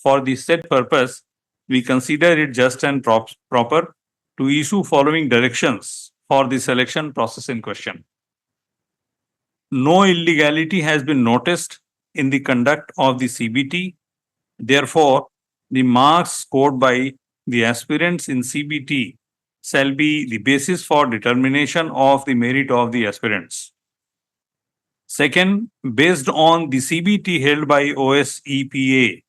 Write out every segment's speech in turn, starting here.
For the said purpose, we consider it just and proper to issue following directions for the selection process in question. No illegality has been noticed in the conduct of the CBT. Therefore, the marks scored by the aspirants in CBT shall be the basis for determination of the merit of the aspirants. Second, based on the CBT held by OSEPA,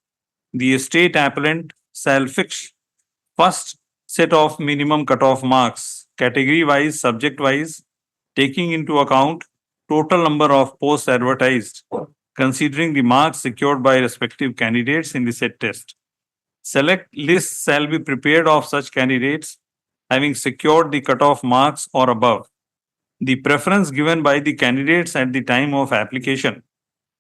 the state appellant shall fix first set of minimum cutoff marks, category-wise, subject-wise, taking into account total number of posts advertised, considering the marks secured by respective candidates in the said test. Select lists shall be prepared of such candidates having secured the cutoff marks or above. The preference given by the candidates at the time of application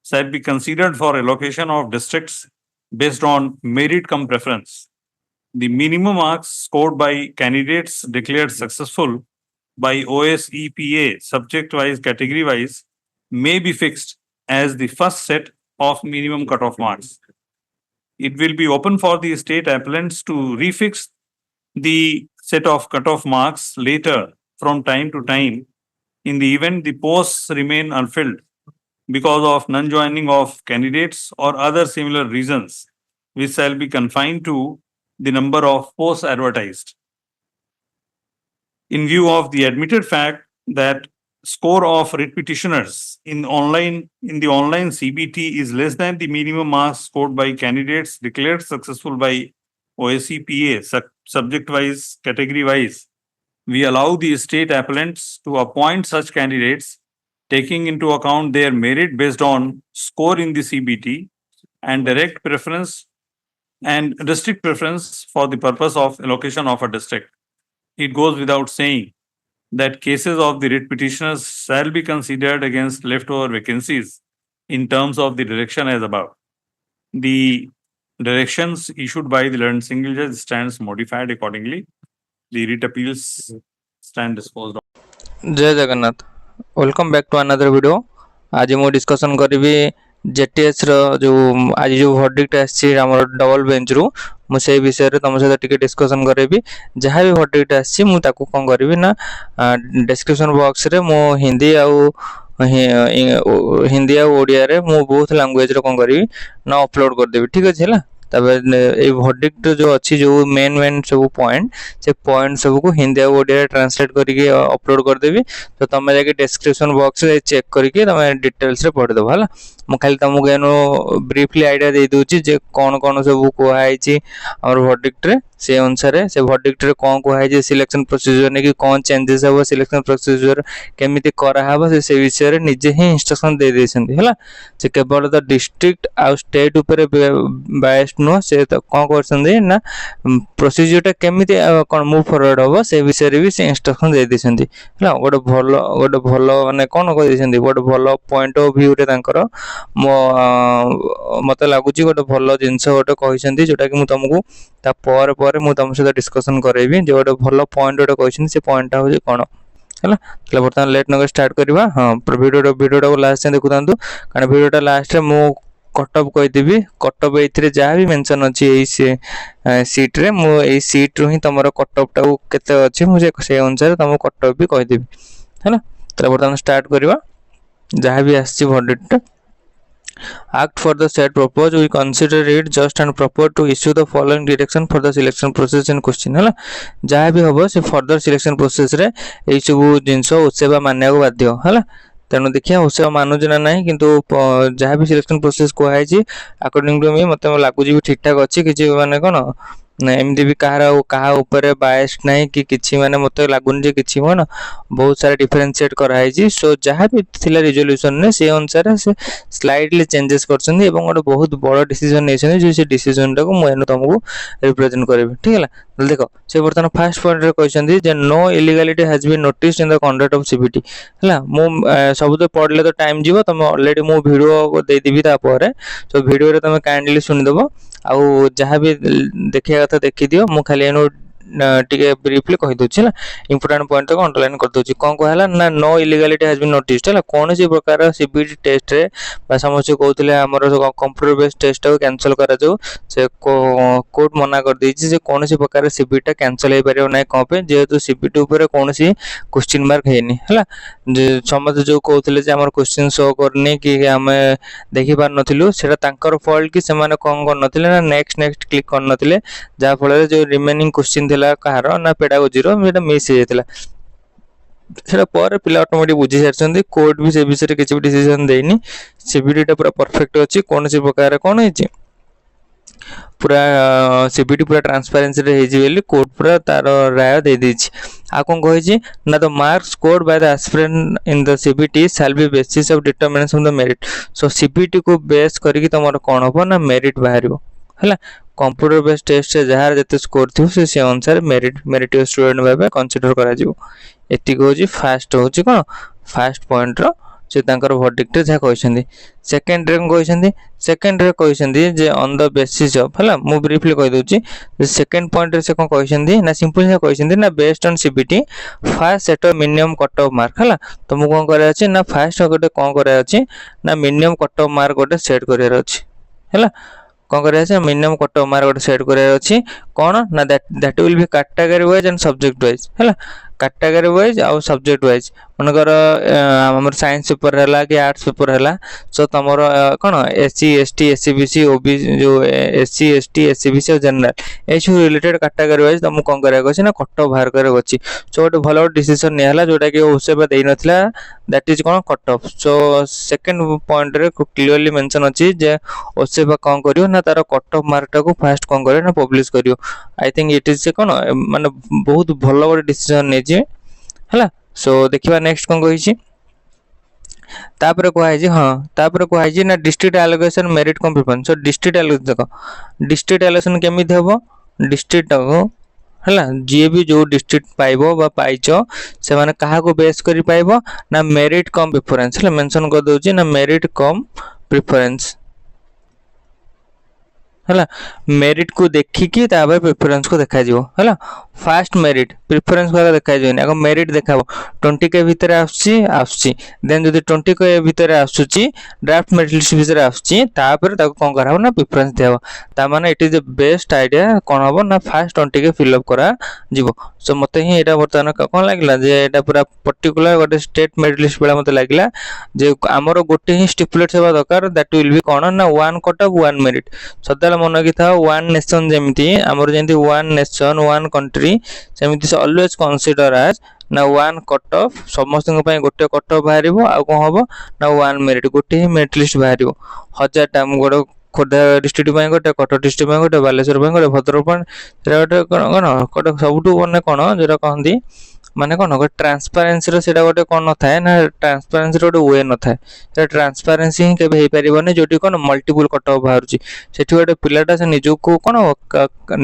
shall be considered for allocation of districts based on merit cum preference. The minimum marks scored by candidates declared successful by OSEPA, subject-wise, category-wise, may be fixed as the first set of minimum cutoff marks. It will be open for the state appellants to refix the set of cutoff marks later from time to time in the event the posts remain unfilled because of non-joining of candidates or other similar reasons, which shall be confined to the number of posts advertised. In view of the admitted fact that score of writ petitioners in the online CBT is less than the minimum marks scored by candidates declared successful by OSCPA, subject-wise, category-wise, we allow the state appellants to appoint such candidates taking into account their merit based on score in the CBT and direct preference and district preference for the purpose of allocation of a district. It goes without saying that cases of the writ petitioners shall be considered against leftover vacancies in terms of the direction as above. The directions issued by the learned single judge stands modified accordingly. The writ appeals stand disposed of. जय Jagannath, welcome back to another video. आज मु discussion करी JTS जो आज जो verdict आसी double bench रु मुझे विषय रे तुम सहित टिके डिस्कशन करेबी। जहाँ भी वर्डिक्ट आसी मु ताकू कौन करी ना डिस्क्रिप्शन बॉक्स रे मु हिंदी आ ओडिया रे मु बहुत लैंग्वेज रे कौन करी ना अपलोड कर देबी। ठीक अछि हला। तबे ए वर्डिक्ट जो अच्छी जो मेन सब पॉइंट से पॉइंट सब को हिंदी आ ओडिया ट्रांसलेट करके अपलोड कर देबी। तो तुम जाके डिस्क्रिप्शन बॉक्स रे चेक करके तुम डिटेल्स रे पढ़ दबो हला। मु खाली तुमको एनो ब्रीफली आइडिया दे दूची जे कोन कोन सब को आइची और वर्डिक्ट रे से अनुसार से वर्डिक्ट रे कोन को आइची सिलेक्शन प्रोसीजर ने कि कोन चेंजेस हो सिलेक्शन प्रोसीजर केमिति करा हबो से विषय रे निजे ही इंस्ट्रक्शन दे देछंती हला। से केवल द डिस्ट्रिक्ट आ स्टेट ऊपर बायस्ड नो से कोन करछंती ना प्रोसीजर टा केमिति कोन मूव फॉरवर्ड हो से विषय रे भी से इंस्ट्रक्शन दे देछंती हला। गोटे भलो माने कोन कह देछंती गोटे भलो पॉइंट ऑफ व्यू रे तांकर मत लगुच गोटे भल जिनस गोटे कहते जोटा कि तुमको पर मुझे तुम सहित डिस्कसन करेबी जो गोटे भल पॉइंट गोटे कहते से पॉइंटा हूँ कौन है। बर्तमान लेट नगर स्टार्ट करवा। हाँ वीडियो को लास्ट देखु कारण वीडियो लास्ट मु कटअप कहीदेवी कटअप ये जहाँ भी मेंशन अच्छी सीट रे मु सीट रु ही तुम कटअप टा केते अच्छी मुझे से अनुसार तुम कटअप भी कहीदेवी है। बर्तमान स्टार्ट करवा। जहाँ भी आसी verdict Act for the said purpose, we consider it just and proper to issue the following direction for the selection process in question है। जहाँ भी हम से फर्दर सिलेक्शन प्रोसेस रे यही सब जिनस उत्सेवा मानने को बाध्य है। तेणु देखिए उत्सेवा मानुज ना ना किंतु जहाँ भी सिलेक्शन प्रोसेस कहई अकॉर्डिंग टू मी मत लगुच भी ठीक ठाक अच्छी कि माने कौन एमती भी कहा बायस ना कि किसी माने मत लगुन जे किसी कौन बहुत सारा डिफरेंशिएट कराई। सो जहाँ भी थिला रिजोल्यूशन ने से अनुसार से स्लाइडली चेंजेस करछन एवं गोटे बहुत बड़ डिसीजन नेछन जो से डिसीजन टा को मैं तुमको रिप्रेजेंट करेबी। ठीक है देखो से बर्तमान फास्ट पॉइंट रे कहछन जे no illegality has been noticed in the conduct of CBT हला। मु सब तो पढ़ले तो टाइम जीवो तुम ऑलरेडी मु वीडियो दे देबी ता परे तो वीडियो रे तुम काइंडली सुनि दबो आउ जहाँ भी देखिया कथा देखि दियो। मु खाली एनो ଟିକେ ବ୍ରିଫଲି କହିଦେଉଛି ହେଲା ଇମ୍ପୋର୍ଟାଣ୍ଟ ପଏଣ୍ଟ ତକ ଅଣ୍ଡରଲାଇନ୍ କରିଦେଉଛି କ'ଣ କୁହାହେଲା ନା ନୋ ଇଲିଗାଲିଟି ହାଜ୍ ବିନ୍ ନୋଟିସ୍ଡ ହେଲା କୌଣସି ପ୍ରକାର ସିବିଟି ଟେଷ୍ଟରେ ବା ସମସ୍ତେ କହୁଥିଲେ ଆମର କମ୍ପ୍ୟୁଟର ବେସ୍ଡ ଟେଷ୍ଟଟାକୁ କ୍ୟାନସଲ୍ କରାଯାଉ ସେ କୋର୍ଟ ମନା କରିଦେଇଛି ଯେ କୌଣସି ପ୍ରକାର ସିବିଟିଟା କ୍ୟାନସଲ୍ ହେଇପାରିବ ନାହିଁ କ'ଣ ପାଇଁ ଯେହେତୁ ସିବିଟି ଉପରେ କୌଣସି କ୍ୱେଶ୍ଚିନ୍ ମାର୍କ ହେଇନି ହେଲା ସମସ୍ତେ ଯେଉଁ କହୁଥିଲେ ଯେ ଆମର କ୍ୱେଶ୍ଚିନ୍ ଶୋ କରୁନି କି ଆମେ ଦେଖିପାରୁନଥିଲୁ ସେଇଟା ତାଙ୍କର ଫଲ୍ଟ କି ସେମାନେ କ'ଣ କରିନଥିଲେ ନା ନେକ୍ସଟ କ୍ଲିକ୍ କରିନଥିଲେ ଯାହାଫଳରେ ଯେଉଁ ରିମେନିଂ କ୍ୱେଶ୍ଚିନ୍ ଥିଲା କାହାର ନା ପେଡାଗୋଜିର ସେଇଟା ମିସ୍ ହେଇଯାଇଥିଲା ସେଟା ପରେ ପିଲା ଅଟୋମେଟିକ୍ ବୁଝି ସାରିଛନ୍ତି କୋର୍ଟ ବି ସେ ବିଷୟରେ କିଛି ବି ଡିସିଜନ୍ ଦେଇନି ସିବିଟିଟା ପୁରା ପରଫେକ୍ଟ ଅଛି କୌଣସି ପ୍ରକାର କ'ଣ ହେଇଛି ପୁରା ସିବିଟି ପୁରା ଟ୍ରାନ୍ସପାରେନ୍ସିରେ ହେଇଛି ବୋଲି କୋର୍ଟ ପୁରା ତାର ରାୟ ଦେଇଦେଇଛି ଆଉ କ'ଣ କହିଛି ନା the mark scored by the aspirant in the CBT shall be basis of determination of the merit so ସିବିଟିକୁ ବେସ୍ କରିକି ତମର କ'ଣ ହେବ ନା ମେରିଟ୍ ବାହାରିବ ହେଲା କମ୍ପ୍ୟୁଟର ବେସ୍ ଟେଷ୍ଟରେ ଯାହାର ଯେତେ ସ୍କୋର୍ ଥିବ ସେ ଅନୁସାରେ ମେରିଟିୟସ୍ ଷ୍ଟୁଡେଣ୍ଟ ଭାବେ କନସିଡର କରାଯିବ ଏତିକି ହେଉଛି ଫାଷ୍ଟ ହେଉଛି କ'ଣ ଫାଷ୍ଟ ପଏଣ୍ଟର ସେ ତାଙ୍କର ଭର୍ଡିକ୍ଟରେ ଯାହା କହିଛନ୍ତି ସେକେଣ୍ଡରେ କ'ଣ କହିଛନ୍ତି ସେକେଣ୍ଡରେ କହିଛନ୍ତି ଯେ ଅନ୍ ଦ ବେସିସ୍ ଅଫ୍ ହେଲା ମୁଁ ବ୍ରିଫଲି କହିଦେଉଛି ସେକେଣ୍ଡ ପଏଣ୍ଟରେ ସେ କ'ଣ କହିଛନ୍ତି ନା ସିମ୍ପଲି ସେ କହିଛନ୍ତି ନା based on CBT first set of minimum cut off mark ହେଲା ତମକୁ କ'ଣ କରିବାର ଅଛି ନା ଫାଷ୍ଟ ଗୋଟେ କ'ଣ କରିବାର ଅଛି ନା ମିନିମମ୍ କଟ୍ ଅଫ୍ ମାର୍କ ଗୋଟେ ସେଟ୍ କରିବାର ଅଛି ହେଲା କ'ଣ କରିବାର ଅଛି ମିନିମମ୍ କଟ୍ ଅଫ୍ ମାର୍କ ଗୋଟେ ସେଟ୍ କରିବାର ଅଛି କ'ଣ ନା that will be category wise and subject wise ହେଲା କାଟାଗୋରୀ ୱାଇଜ୍ ଆଉ ସବଜେକ୍ଟ ୱାଇଜ୍ ମନେକର ଆମର ସାଇନ୍ସ ପେପର ହେଲା କି ଆର୍ଟ୍ସ ପେପର ହେଲା ସୋ ତମର କ'ଣ ଏସି ଏସଟି ଏସିବିସି ଓବିସି ଯେଉଁ ଏସି ଏସଟି ଏସିବିସି ଆଉ ଜେନେରାଲ ଏସବୁ ରିଲେଟେଡ୍ କାଟାଗୋରୀ ୱାଇଜ୍ ତମକୁ କ'ଣ କରିବାକୁ ଅଛି ନା କଟ୍ ଅଫ୍ ବାହାର କରିବାକୁ ଅଛି ସୋ ଗୋଟେ ଭଲ ଡିସିସନ୍ ନିଆହେଲା ଯେଉଁଟାକି ଓସେବା ଦେଇନଥିଲା ଦ୍ୟାଟ୍ ଇଜ୍ କ'ଣ କଟ୍ ଅଫ୍ ସୋ ସେକେଣ୍ଡ ପଏଣ୍ଟରେ କ୍ଲିୟରଲି ମେନସନ୍ ଅଛି ଯେ ଓସେବା କ'ଣ କରିବ ନା ତାର କଟ୍ ଅଫ୍ ମାର୍କଟାକୁ ଫାଷ୍ଟ କ'ଣ କରିବ ନା ପବ୍ଲିଶ କରିବ ଆଇ ଥିଙ୍କ ଇଟ୍ ଇଜ୍ କ'ଣ ମାନେ ବହୁତ ଭଲ ଗୋଟେ ଡିସିସନ୍ ନେଇଛି ହେଲା ସୋ ଦେଖିବା ନେକ୍ସଟ କ'ଣ କହିଛି ତାପରେ କୁହାଯାଇଛି ହଁ ତାପରେ କୁହାଯାଇଛି ନା district allocation merit cum preference so district allocation ଦେଖ ଡିଷ୍ଟ୍ରିକ୍ଟ ଆଲୋକେସନ୍ କେମିତି ହେବ ଡିଷ୍ଟ୍ରିକ୍ଟଟାକୁ ହେଲା ଯିଏ ବି ଯେଉଁ ଡିଷ୍ଟ୍ରିକ୍ଟ ପାଇବ ବା ପାଇଛ ସେମାନେ କାହାକୁ ବେସ୍ କରି ପାଇବ ନା ମେରିଟ୍ କମ୍ ପ୍ରିଫରେନ୍ସ ହେଲା ମେନସନ୍ କରିଦେଉଛି ନା ମେରିଟ୍ କମ୍ ପ୍ରିଫରେନ୍ସ ହେଲା ମେରିଟ୍କୁ ଦେଖିକି ତାପରେ ପ୍ରିଫରେନ୍ସକୁ ଦେଖାଯିବ ହେଲା ଫାଷ୍ଟ ମେରିଟ୍ ପ୍ରିଫରେନ୍ସ ଭାଗ ଦେଖାଯିବନି ଆଗ ମେରିଟ୍ ଦେଖାବ 20K ଭିତରେ ଆସୁଛି ଦେନ୍ ଯଦି 20K ଭିତରେ ଆସୁଛି ଡ୍ରାଫ୍ଟ ମେରିଟ୍ ଲିଷ୍ଟ ଭିତରେ ଆସୁଛି ତାପରେ ତାକୁ କ'ଣ କରାହେବ ନା ପ୍ରିଫରେନ୍ସ ଦିଆହେବ ତାମାନେ it is the best idea କ'ଣ ହେବ ନା ଫାଷ୍ଟ 20K ଫିଲ୍ଅପ୍ କରାଯିବ ସୋ ମୋତେ ହିଁ ଏଇଟା ବର୍ତ୍ତମାନ କ'ଣ ଲାଗିଲା ଯେ ଏଇଟା ପୁରା ପର୍ଟିକୁଲାର ଗୋଟେ ଷ୍ଟେଟ୍ ମେରିଟ୍ ଲିଷ୍ଟ ଭଳିଆ ମୋତେ ଲାଗିଲା ଯେ ଆମର ଗୋଟେ ହିଁ ଷ୍ଟିପୁଲେଟ୍ ହେବା ଦରକାର ଦ୍ୟାଟ୍ ୱିଲ୍ ବି କ'ଣ ନା 1 କଟ୍ ଅଫ୍ 1 ମେରିଟ୍ ସଦାବେଳେ ମନେ ରଖିଥାଅ 1 ନେସନ୍ ଯେମିତି ଆମର ଯେମିତି 1 ନେସନ୍ 1 କଣ୍ଟ୍ରି ସେମିତି ସେ ଅଲୱେଜ୍ କନସିଡର ଆଜ୍ ନା 1 କଟ୍ ଅଫ୍ ସମସ୍ତଙ୍କ ପାଇଁ ଗୋଟେ କଟ୍ ଅଫ୍ ବାହାରିବ ଆଉ କ'ଣ ହେବ ନା 1 ମେରିଟ୍ ଗୋଟେ ହିଁ ମେରିଟ୍ ଲିଷ୍ଟ ବାହାରିବ 1000ଟା ମୁଁ ଗୋଟେ ଖୋର୍ଦ୍ଧା ଡିଷ୍ଟ୍ରିକ୍ଟ ପାଇଁ ଗୋଟେ କଟକ ଡିଷ୍ଟ୍ରିକ୍ଟ ପାଇଁ ଗୋଟେ ବାଲେଶ୍ୱର ପାଇଁ ଗୋଟେ ଭଦ୍ରକ ପାଇଁ ସେଇଟା ଗୋଟେ ସବୁଠୁ ମାନେ କ'ଣ ଯେଉଁଟା କହନ୍ତି ମାନେ କ'ଣ ଗୋଟେ ଟ୍ରାନ୍ସପାରେନ୍ସିର ସେଇଟା ଗୋଟେ କ'ଣ ନଥାଏ ନା ଟ୍ରାନ୍ସପାରେନ୍ସିର ଗୋଟେ ୱେ ନଥାଏ ସେଇଟା ଟ୍ରାନ୍ସପାରେନ୍ସି ହିଁ କେବେ ହେଇପାରିବନି ଯେଉଁଠି କ'ଣ ମଲ୍ଟିପୁଲ୍ କଟ୍ ଅଫ୍ ବାହାରୁଛି ସେଠି ଗୋଟେ ପିଲାଟା ସେ ନିଜକୁ କ'ଣ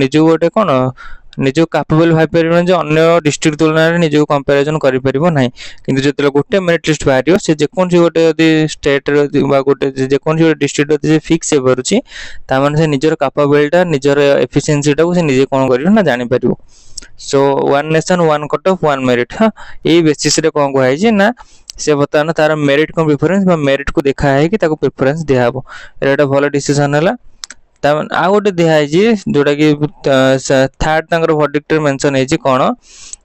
ନିଜକୁ ଗୋଟେ କ'ଣ ନିଜକୁ କାପେବଲ୍ ଭାବିପାରିବନି ଯେ ଅନ୍ୟ ଡିଷ୍ଟ୍ରିକ୍ଟ ତୁଳନାରେ ନିଜକୁ କମ୍ପାରିଜନ୍ କରିପାରିବ ନାହିଁ କିନ୍ତୁ ଯେତେବେଳେ ଗୋଟେ ମେରିଟ୍ ଲିଷ୍ଟ ବାହାରିବ ସେ ଯେକୌଣସି ଗୋଟେ ଯଦି ଷ୍ଟେଟ୍ରେ ବା ଗୋଟେ ଯେକୌଣସି ଗୋଟେ ଡିଷ୍ଟ୍ରିକ୍ଟ ଯଦି ସେ ଫିକ୍ସ ହେଇପାରୁଛି ତାମାନେ ସେ ନିଜର କାପାବିଲିଟା ନିଜର ଏଫିସିଏନ୍ସିଟାକୁ ସେ ନିଜେ କ'ଣ କରିବ ନା ଜାଣିପାରିବ ସୋ 1 ନେସନ୍ 1 କଟ୍ ଅଫ୍ 1 ମେରିଟ୍ ହଁ ଏଇ ବେସିସ୍ରେ କ'ଣ କୁହାଯାଇଛି ନା ସେ ବର୍ତ୍ତମାନ ତାର ମେରିଟ୍ କ'ଣ ପ୍ରିଫରେନ୍ସ ବା ମେରିଟ୍କୁ ଦେଖା ହେଇକି ତାକୁ ପ୍ରିଫରେନ୍ସ ଦିଆହେବ ଏଇଟା ଗୋଟେ ଭଲ ଡିସିସନ୍ ହେଲା ତାମାନେ ଆଉ ଗୋଟେ ଦିଆହେଇଛି ଯେଉଁଟାକି ଥାର୍ଡ଼ ତାଙ୍କର ଭର୍ଡିକ୍ଟରେ ମେନସନ୍ ହେଇଛି କ'ଣ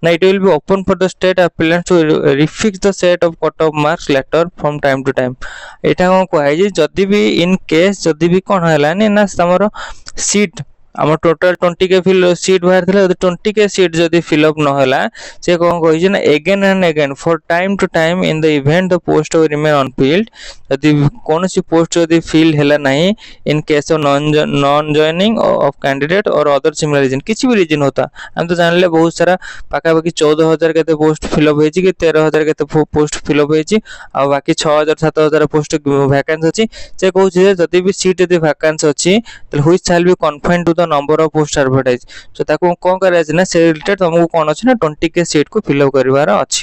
ନା it will be open for the state applicants to refix the set of cut off marks later from time to time ଏଇଟା କ'ଣ କୁହାଯାଇଛି ଯଦି ବି ଇନ୍ କେସ୍ ଯଦି ବି କ'ଣ ହେଲାନି ନା ତମର ସିଟ୍ ଆମର ଟୋଟାଲ 20K ସିଟ୍ ବାହାରିଥିଲା ଯଦି 20K ସିଟ୍ ଯଦି ଫିଲ୍ଅପ୍ ନହେଲା ସେ କ'ଣ କହିଛି ନା again and again for time to time in the event the post remain unfilled ଯଦି କୌଣସି ପୋଷ୍ଟ ଯଦି ଫିଲ୍ ହେଲା ନାହିଁ in case of non joining of candidate or other similar reason କିଛି ବି ରିଜନ୍ ହତା ଆମେ ତ ଜାଣିଲେ ବହୁତ ସାରା ପାଖାପାଖି 14,000 କେତେ ପୋଷ୍ଟ ଫିଲ୍ଅପ୍ ହେଇଛି କି 13,000 କେତେ ପୋଷ୍ଟ ଫିଲ୍ଅପ୍ ହେଇଛି ଆଉ ବାକି 6,000 7,000 ପୋଷ୍ଟ ଭ୍ୟାକାନ୍ସି ଅଛି ସେ କହୁଛି ଯେ ଯଦି ବି ସିଟ୍ ଯଦି ଭ୍ୟାକାନ୍ସି ଅଛି ତାହେଲେ which shall be confine to the number of post advertise so ତାକୁ କ'ଣ କରାଯାଇଛି ନା ସେ ରିଲେଟେଡ୍ ତମକୁ କ'ଣ ଅଛି ନା 20K ସିଟ୍କୁ ଫିଲ୍ଅପ୍ କରିବାର ଅଛି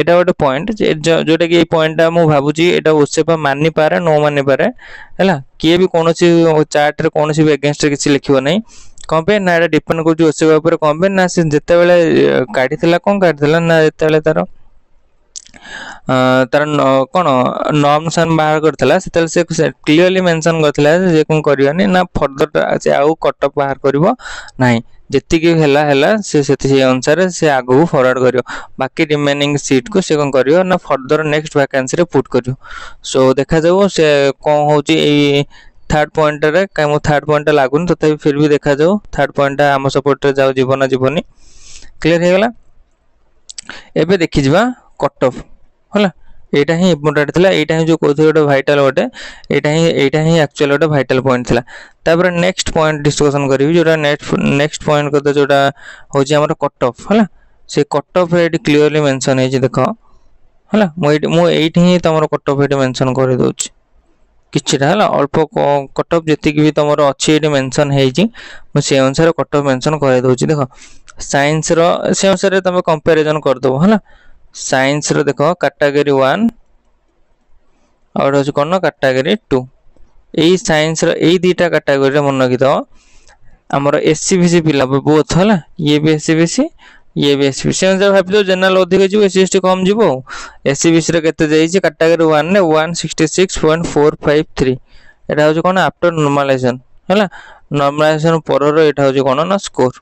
এটা ଗୋଟେ ପଏଣ୍ଟ ଯେଉଁଟାକି ଏଇ ପଏଣ୍ଟଟା ମୁଁ ଭାବୁଛି ଏଇଟା ଓସେପା ମାନିପାରେ ନ ମାନିପାରେ ହେଲା କିଏ ବି କୌଣସି ଚାର୍ଟରେ କୌଣସି ବି ଏଗେନଷ୍ଟରେ କିଛି ଲେଖିବ ନାହିଁ कौन पे ना एटा डिपेंड करूची ओसीओ ऊपर कौन पे ना से जेतेबेले काढिथिला कोन काढिथिला ना जेतेबेले तार तार कौन नॉर्म्स हम बाहर करथिला सेतेबेले से क्लियरली मेंशन करथिला जे कोन करियोनी ना फर्दर से आउ कट ऑफ बाहर करिवो नाही जेतिकी हेला से सेति अनुसार से आगु फॉरवर्ड करियो बाकी रिमेनिंग सीट को से कोन करियो ना फर्दर नेक्स्ट वैकेंसी रे पुट करियो सो देखा जाऊ से कोन होची ए थर्ड पॉइंट रे काय मो थर्ड पॉइंट लागुन तथापि फिर भी देखा जाऊ थर्ड पॉइंट आम सपोर्ट रे जाऊ जीवन जीवनी क्लियर हे गेला एबे देखि जिबा कट ऑफ होला एटा ही इम्पोर्टेंट थिला एटा ही जो कोथि गोटे वाइटल गोटे एटा ही एक्चुअल गोटे वाइटल पॉइंट थिला तापर नेक्स्ट पॉइंट डिस्कशन करिवि जोटा नेक्स्ट पॉइंट कत जोटा होची हमर कट ऑफ होला से कट ऑफ एटी क्लियरली मेंशन हे जे देखो होला मो एटी ही तमरो कट ऑफ एटी मेंशन कर दोछि किछिटा होला अल्प कट ऑफ जति भी तमरो अछि एटी मेंशन हे जी मो से अनुसार कट ऑफ मेंशन कर दोछि देखो साइंस रो से अनुसार तमे कंपैरिजन कर दबो होला साइंस रो देखो कैटेगरी 1 और होछ कोन कैटेगरी 2 एई साइंस रो एई दीटा कैटेगरी रे मन रखि दो हमर एससीबीसी पिला बोथ होला ये भी एससीबीसी ये भी एससीबीसी से भाबि दो जनरल अधिक जिवो एससीएसटी कम जिवो एससीबीसी रे केते जाई छै कैटेगरी 1 ने 166.453 एटा होछ कोन आफ्टर नॉर्मलाइजेशन होला नॉर्मलाइजेशन परर एटा होछ कोन ना स्कोर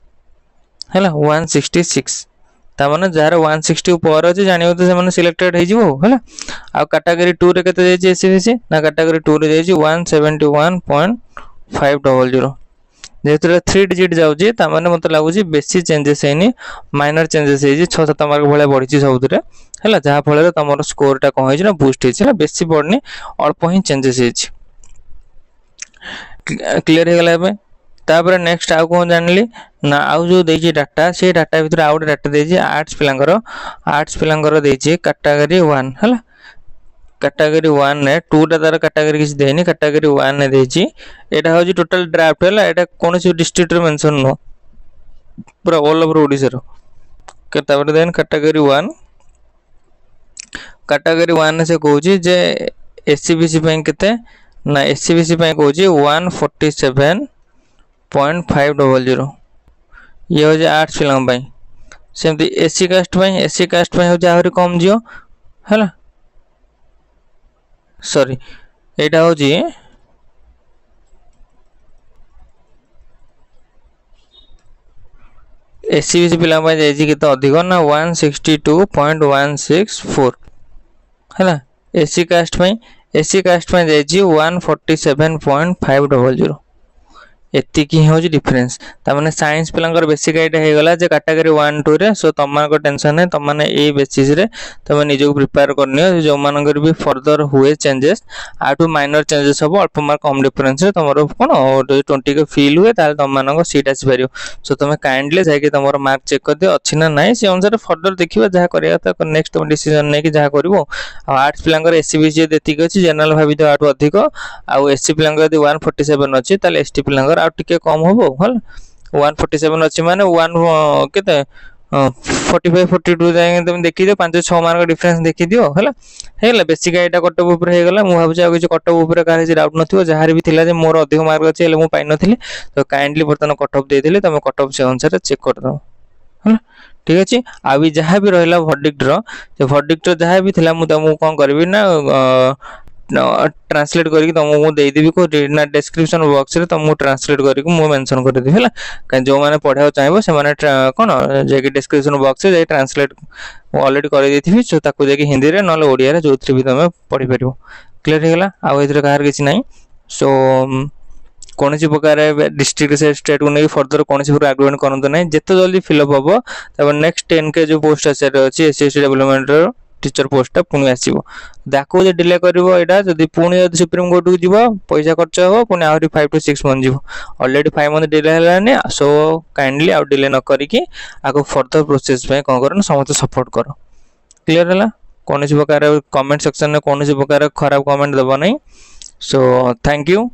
होला 166 ता माने जार 160 ऊपर अछि जानियो तो से माने सिलेक्टेड हे जिवो होला आ कैटेगरी 2 रे केते जाय छै एससीबीसी ना कैटेगरी 2 रे जाय छै 171.500 जेतरे 3 डिजिट जाउ छी ता माने मते लागु छी बेसी चेंजेस हेनी माइनर चेंजेस हे छी 6 7 मार्क भले बढ़ी छी सबुतरे होला जहा फळे तमरो स्कोर टा कोन हे छी ना बूस्ट हे छी ना बेसी बढ़नी अल्प ही चेंजेस हे छी क्लियर हे गेला बे तापर नेक्स्ट आउ कोन जानली ना आउ जो देछि डाटा से डाटा भीतर आउट डाटा देछि आर्ट्स पिलांगर देछि कैटेगरी 1 हला कैटेगरी 1 ने 2 टा तार कैटेगरी किछ देनी कैटेगरी 1 ने देछि एटा होछि टोटल ड्राफ्ट हला एटा कोनसी डिस्ट्रिक्ट रे मेंशन नो पूरा ऑल ओवर ओडिसा रो तापर देन कैटेगरी 1 से कहूछि जे एससीबीसी ପାଇଁ केते ना एससीबीसी ପାଇଁ कहूछि 147.500 ये हो जे आर्ट्स पिलां ପାଇଁ सेमती एससी कास्ट ପାଇଁ हो जे आहुरी कम जियो हला सॉरी एटा हो जी एससीबीसी पिलां ପାଇଁ जाई केते अधिक ना 162.164 हला एससी कास्ट ପାଇଁ जाई 147.500 एतिकी हो जी डिफरेंस ता माने साइंस पिलांगर बेसिक आइडिया हे गला जे कैटेगरी 1 2 रे सो तमान को टेंशन है तमाने ए बेसिस रे तमे निजो प्रिपेयर करनियो जो मानकर भी फर्दर हुए चेंजेस आटू माइनर चेंजेस हो अल्प मार्क कम डिफरेंस रे तमरो कोन 20 के फील हुए ताल तमान को सीट आसी परियो सो तमे काइंडली जाय के तमरो मार्क चेक कर दियो अछि ना नाही से अनुसार फर्दर देखिबा जहा करिया त नेक्स्ट तुम डिसीजन नै कि जहा करबो आ आर्ट्स पिलांगर एससीबीसी देति के अछि जनरल भाबी तो आटू अधिक आ एससी पिलांगर यदि 147 अछि ताले एसटी पिलांगर आ टिके कम होबो हल 147 अछि माने 1 केते 45 42 जाय तुम देखि दियो 5 6 मार्क डिफरेंस देखि दियो हला हेला बेसिक आइटा कटअप ऊपर हे गेला मु भाबु जे कटअप ऊपर कार जे डाउट नथियो जहार भी थिला जे मोर अधिक मार्क अछि हेले मु पाइ नथिली तो काइंडली बर्तन कटअप दे देले तमे कटअप से अनुसार चेक कर दो हला ठीक अछि आ भी जहां भी रहला वर्डिक्ट रो जे वर्डिक्ट जहां भी थिला मु तमु कोन करबी ना ट्रांसलेट करके तुमको दे देबी को ना डिस्क्रिप्शन बॉक्स रे तुमको ट्रांसलेट करके मु मेंशन कर देबी हला का जो माने पढाओ चाहबो से माने कोन जे कि डिस्क्रिप्शन बॉक्स रे ट्रांसलेट ऑलरेडी कर देथिबी सो ताको जे कि हिंदी रे नले ओडिया रे जोथि भी तुम पढी परिबो क्लियर हे गेला आ इधर कार किछ नाही सो कोनसी प्रकार डिस्ट्रिक्ट से स्टेट को नहीं फर्दर कोनसी प्रकार आर्गुमेंट करंतो नहीं जते जल्दी फिलअप होबो तब नेक्स्ट 10 के जो पोस्ट आसे अछि एसएससी डेवलपमेंट रो टीचर पोस्ट पुणी आसीबो दाको जे डिले करबो एटा जदी पुणी जदी सुप्रीम कोर्ट को जीवो पैसा खर्च हो पुणी आउरी 5 to 6 मंथ जीवो ऑलरेडी 5 मंथ डिले हलाने सो काइंडली आउ डिले न करिकि आको फर्दर प्रोसेस पे कोन करन समस्त सपोर्ट करो क्लियर हला कोनसी प्रकार कमेंट सेक्शन में कोनसी प्रकार खराब कमेंट दबो नहीं so thank you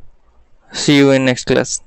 see you in next class.